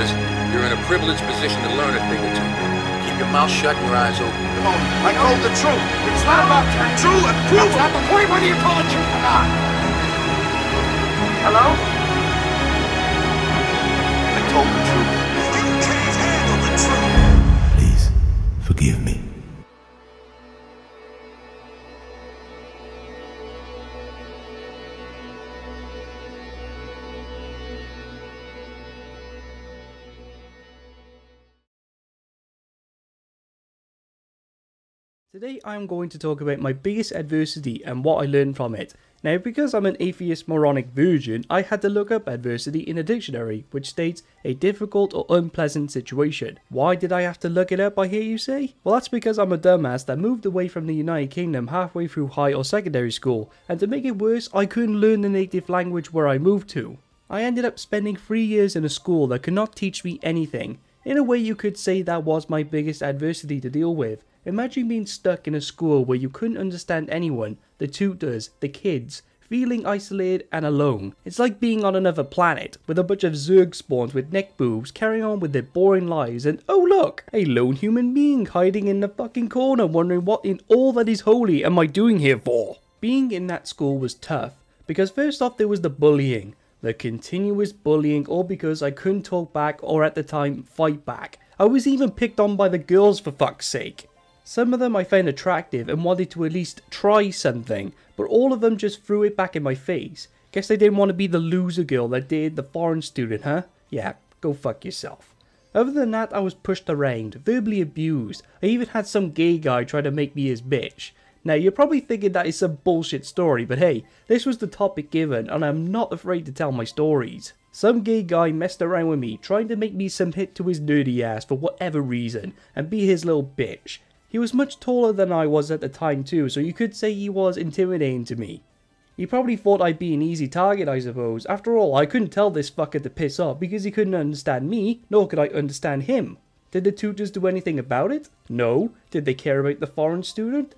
Listen, you're in a privileged position to learn a thing or two. Keep your mouth shut and your eyes open. Come on, I told the truth. It's not about true and prove. That's not the point whether you told the truth or not. Hello? I told the truth. You can't handle the truth. Please, forgive me. Today I'm going to talk about my biggest adversity and what I learned from it. Now, because I'm an atheist moronic virgin, I had to look up adversity in a dictionary, which states a difficult or unpleasant situation. Why did I have to look it up, I hear you say? Well, that's because I'm a dumbass that moved away from the United Kingdom halfway through high or secondary school, and to make it worse, I couldn't learn the native language where I moved to. I ended up spending 3 years in a school that could not teach me anything. In a way, you could say that was my biggest adversity to deal with. Imagine being stuck in a school where you couldn't understand anyone, the tutors, the kids, feeling isolated and alone. It's like being on another planet, with a bunch of Zerg spawns with neck boobs carrying on with their boring lives, and oh look, a lone human being hiding in the fucking corner wondering what in all that is holy am I doing here for? Being in that school was tough, because first off there was the bullying. The continuous bullying, all because I couldn't talk back or at the time fight back. I was even picked on by the girls for fuck's sake. Some of them I found attractive and wanted to at least try something, but all of them just threw it back in my face. Guess they didn't want to be the loser girl that dated the foreign student, huh? Yeah, go fuck yourself. Other than that, I was pushed around, verbally abused. I even had some gay guy try to make me his bitch. Now, you're probably thinking that is some bullshit story, but hey, this was the topic given, and I'm not afraid to tell my stories. Some gay guy messed around with me, trying to make me submit to his nerdy ass for whatever reason, and be his little bitch. He was much taller than I was at the time too, so you could say he was intimidating to me. He probably thought I'd be an easy target, I suppose. After all, I couldn't tell this fucker to piss off because he couldn't understand me, nor could I understand him. Did the tutors do anything about it? No. Did they care about the foreign student?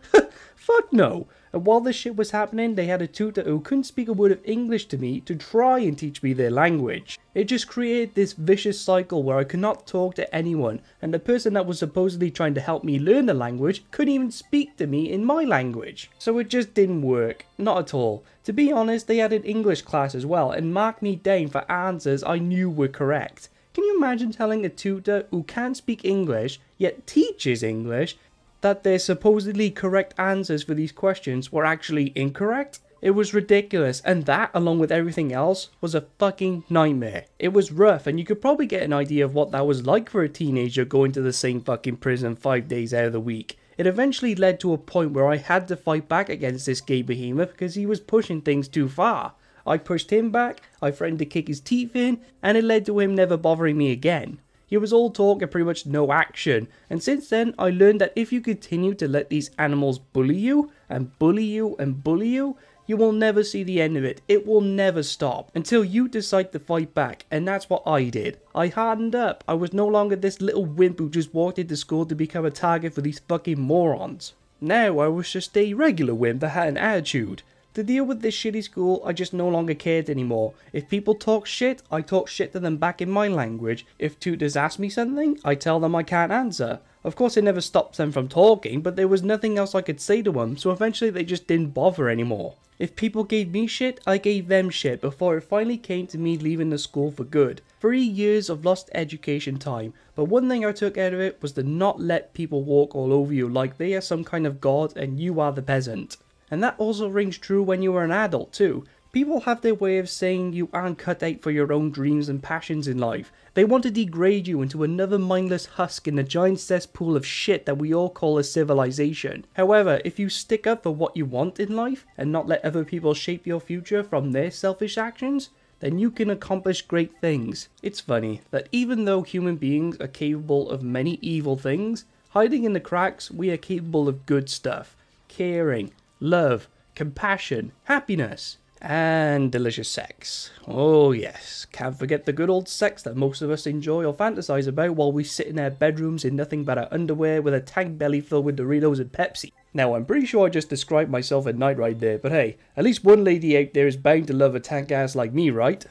Fuck no. And while this shit was happening, they had a tutor who couldn't speak a word of English to me to try and teach me their language. It just created this vicious cycle where I could not talk to anyone, and the person that was supposedly trying to help me learn the language couldn't even speak to me in my language. So it just didn't work. Not at all. To be honest, they had an English class as well, and marked me down for answers I knew were correct. Can you imagine telling a tutor who can't speak English, yet teaches English, that their supposedly correct answers for these questions were actually incorrect? It was ridiculous, and that, along with everything else, was a fucking nightmare. It was rough, and you could probably get an idea of what that was like for a teenager going to the same fucking prison 5 days out of the week. It eventually led to a point where I had to fight back against this gay behemoth because he was pushing things too far. I pushed him back, I threatened to kick his teeth in, and it led to him never bothering me again. He was all talk and pretty much no action, and since then I learned that if you continue to let these animals bully you, and bully you, and bully you, you will never see the end of it. It will never stop, until you decide to fight back, and that's what I did. I hardened up. I was no longer this little wimp who just walked into school to become a target for these fucking morons. Now I was just a regular wimp that had an attitude. To deal with this shitty school, I just no longer cared anymore. If people talk shit, I talk shit to them back in my language. If tutors ask me something, I tell them I can't answer. Of course it never stops them from talking, but there was nothing else I could say to them, so eventually they just didn't bother anymore. If people gave me shit, I gave them shit before it finally came to me leaving the school for good. 3 years of lost education time, but one thing I took out of it was to not let people walk all over you like they are some kind of god and you are the peasant. And that also rings true when you are an adult too. People have their way of saying you aren't cut out for your own dreams and passions in life. They want to degrade you into another mindless husk in the giant cesspool of shit that we all call a civilization. However, if you stick up for what you want in life, and not let other people shape your future from their selfish actions, then you can accomplish great things. It's funny that even though human beings are capable of many evil things, hiding in the cracks, we are capable of good stuff. Caring, love, compassion, happiness, and delicious sex. Oh yes, can't forget the good old sex that most of us enjoy or fantasize about while we sit in our bedrooms in nothing but our underwear with a tank belly filled with Doritos and Pepsi. Now I'm pretty sure I just described myself at night right there, but hey, at least one lady out there is bound to love a tank ass like me, right?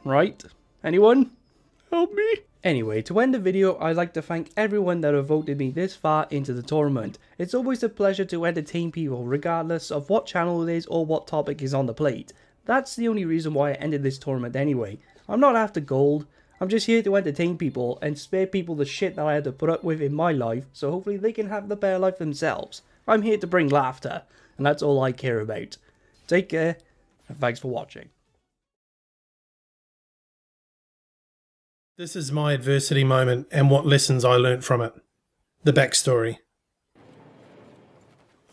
Right? Anyone? Help me? Anyway, to end the video, I'd like to thank everyone that have voted me this far into the tournament. It's always a pleasure to entertain people regardless of what channel it is or what topic is on the plate. That's the only reason why I ended this tournament anyway. I'm not after gold, I'm just here to entertain people and spare people the shit that I had to put up with in my life, so hopefully they can have the better life themselves. I'm here to bring laughter, and that's all I care about. Take care, and thanks for watching. This is my adversity moment and what lessons I learnt from it. The backstory.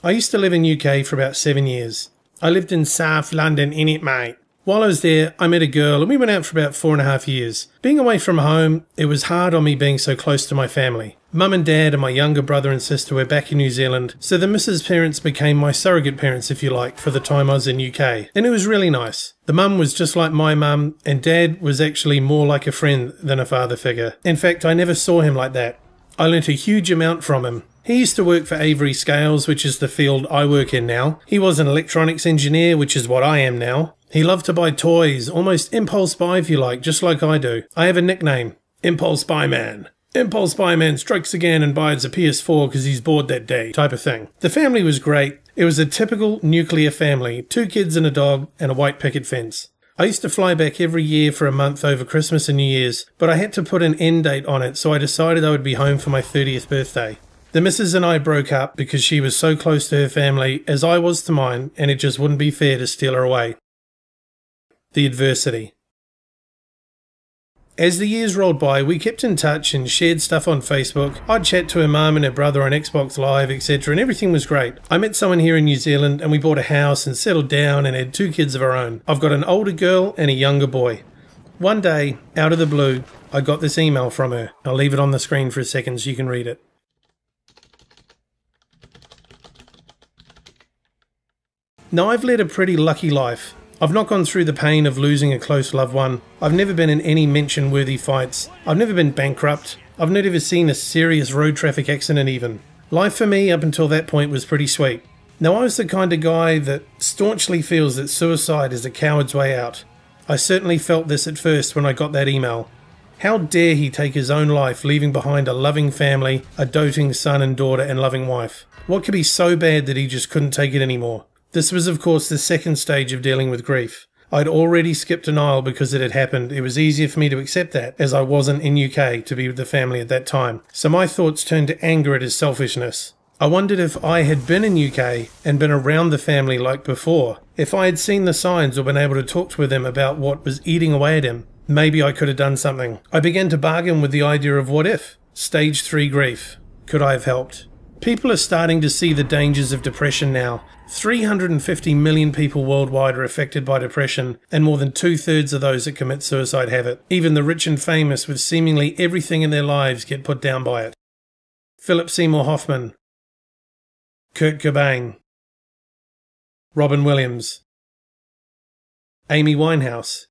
I used to live in UK for about 7 years. I lived in South London innit mate. While I was there, I met a girl and we went out for about 4.5 years. Being away from home, it was hard on me being so close to my family. Mum and dad and my younger brother and sister were back in New Zealand, so the missus' parents became my surrogate parents, if you like, for the time I was in UK. And it was really nice. The mum was just like my mum, and dad was actually more like a friend than a father figure. In fact, I never saw him like that. I learnt a huge amount from him. He used to work for Avery Scales, which is the field I work in now. He was an electronics engineer, which is what I am now. He loved to buy toys, almost impulse buy if you like, just like I do. I have a nickname, Impulse Buy Man. Impulse Buy Man strikes again and buys a PS4 because he's bored that day, type of thing. The family was great. It was a typical nuclear family, 2 kids and a dog and a white picket fence. I used to fly back every year for a month over Christmas and New Year's, but I had to put an end date on it, so I decided I would be home for my 30th birthday. The missus and I broke up because she was so close to her family as I was to mine, and it just wouldn't be fair to steal her away. The adversity. As the years rolled by, we kept in touch and shared stuff on Facebook. I'd chat to her mum and her brother on Xbox Live, etc., and everything was great. I met someone here in New Zealand and we bought a house and settled down and had 2 kids of our own. I've got an older girl and a younger boy. One day, out of the blue, I got this email from her. I'll leave it on the screen for a second so you can read it. Now, I've led a pretty lucky life. I've not gone through the pain of losing a close loved one. I've never been in any mention-worthy fights. I've never been bankrupt. I've not ever seen a serious road traffic accident even. Life for me up until that point was pretty sweet. Now, I was the kind of guy that staunchly feels that suicide is a coward's way out. I certainly felt this at first when I got that email. How dare he take his own life, leaving behind a loving family, a doting son and daughter and loving wife? What could be so bad that he just couldn't take it anymore? This was of course the second stage of dealing with grief. I'd already skipped denial because it had happened. It was easier for me to accept that, as I wasn't in UK to be with the family at that time. So my thoughts turned to anger at his selfishness. I wondered if I had been in UK and been around the family like before, if I had seen the signs or been able to talk to them about what was eating away at him, maybe I could have done something. I began to bargain with the idea of what if? Stage 3 grief. Could I have helped? People are starting to see the dangers of depression now. 350 million people worldwide are affected by depression, and more than 2/3 of those that commit suicide have it. Even the rich and famous with seemingly everything in their lives get put down by it. Philip Seymour Hoffman, Kurt Cobain, Robin Williams, Amy Winehouse,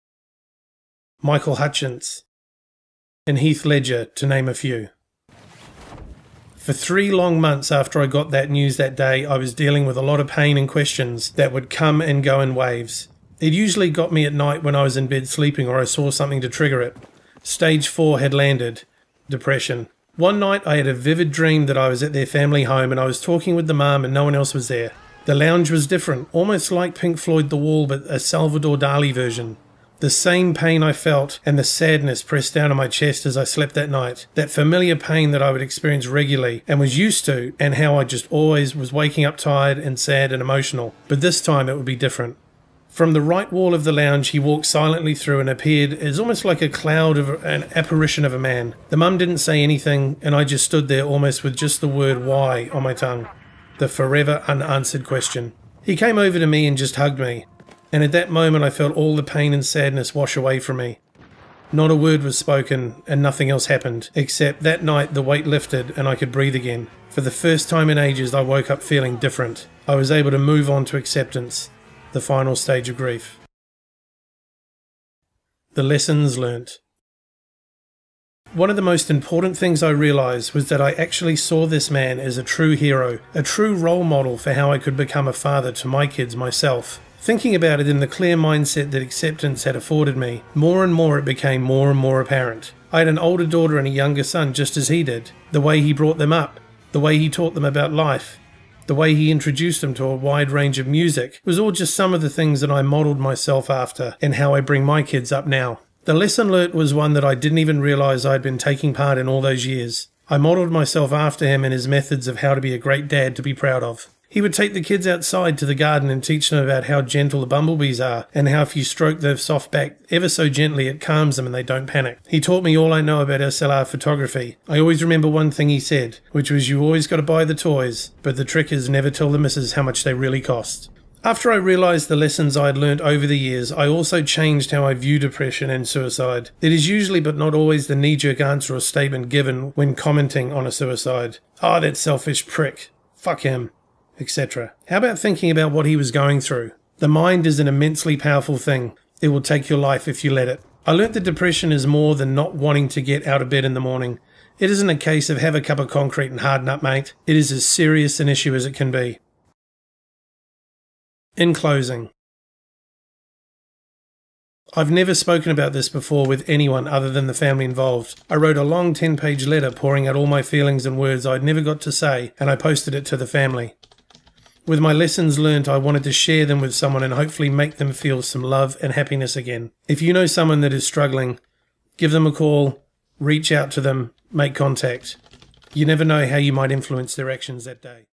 Michael Hutchence, and Heath Ledger, to name a few. For 3 long months after I got that news that day, I was dealing with a lot of pain and questions that would come and go in waves. It usually got me at night when I was in bed sleeping or I saw something to trigger it. Stage 4 had landed. Depression. One night I had a vivid dream that I was at their family home and I was talking with the mum and no one else was there. The lounge was different, almost like Pink Floyd The Wall, but a Salvador Dali version. The same pain I felt and the sadness pressed down on my chest as I slept that night. That familiar pain that I would experience regularly and was used to, and how I just always was waking up tired and sad and emotional. But this time it would be different. From the right wall of the lounge he walked silently through and appeared as almost like a cloud of an apparition of a man. The mum didn't say anything and I just stood there almost with just the word why on my tongue. The forever unanswered question. He came over to me and just hugged me. And at that moment I felt all the pain and sadness wash away from me. Not a word was spoken and nothing else happened, except that night the weight lifted and I could breathe again. For the first time in ages I woke up feeling different. I was able to move on to acceptance, the final stage of grief. The lessons learnt. One of the most important things I realised was that I actually saw this man as a true hero, a true role model for how I could become a father to my kids myself. Thinking about it in the clear mindset that acceptance had afforded me, more and more it became more and more apparent. I had an older daughter and a younger son just as he did. The way he brought them up, the way he taught them about life, the way he introduced them to a wide range of music, was all just some of the things that I modelled myself after and how I bring my kids up now. The lesson learnt was one that I didn't even realise I'd been taking part in all those years. I modelled myself after him and his methods of how to be a great dad to be proud of. He would take the kids outside to the garden and teach them about how gentle the bumblebees are and how if you stroke their soft back ever so gently it calms them and they don't panic. He taught me all I know about SLR photography. I always remember one thing he said, which was you always got to buy the toys, but the trick is never tell the missus how much they really cost. After I realised the lessons I had learnt over the years, I also changed how I view depression and suicide. It is usually but not always the knee-jerk answer or statement given when commenting on a suicide. "Oh, that selfish prick. Fuck him," etc. How about thinking about what he was going through? The mind is an immensely powerful thing. It will take your life if you let it. I learnt that depression is more than not wanting to get out of bed in the morning. It isn't a case of have a cup of concrete and harden up, mate. It is as serious an issue as it can be. In closing, I've never spoken about this before with anyone other than the family involved. I wrote a long 10-page letter pouring out all my feelings and words I'd never got to say, and I posted it to the family. With my lessons learnt, I wanted to share them with someone and hopefully make them feel some love and happiness again. If you know someone that is struggling, give them a call, reach out to them, make contact. You never know how you might influence their actions that day.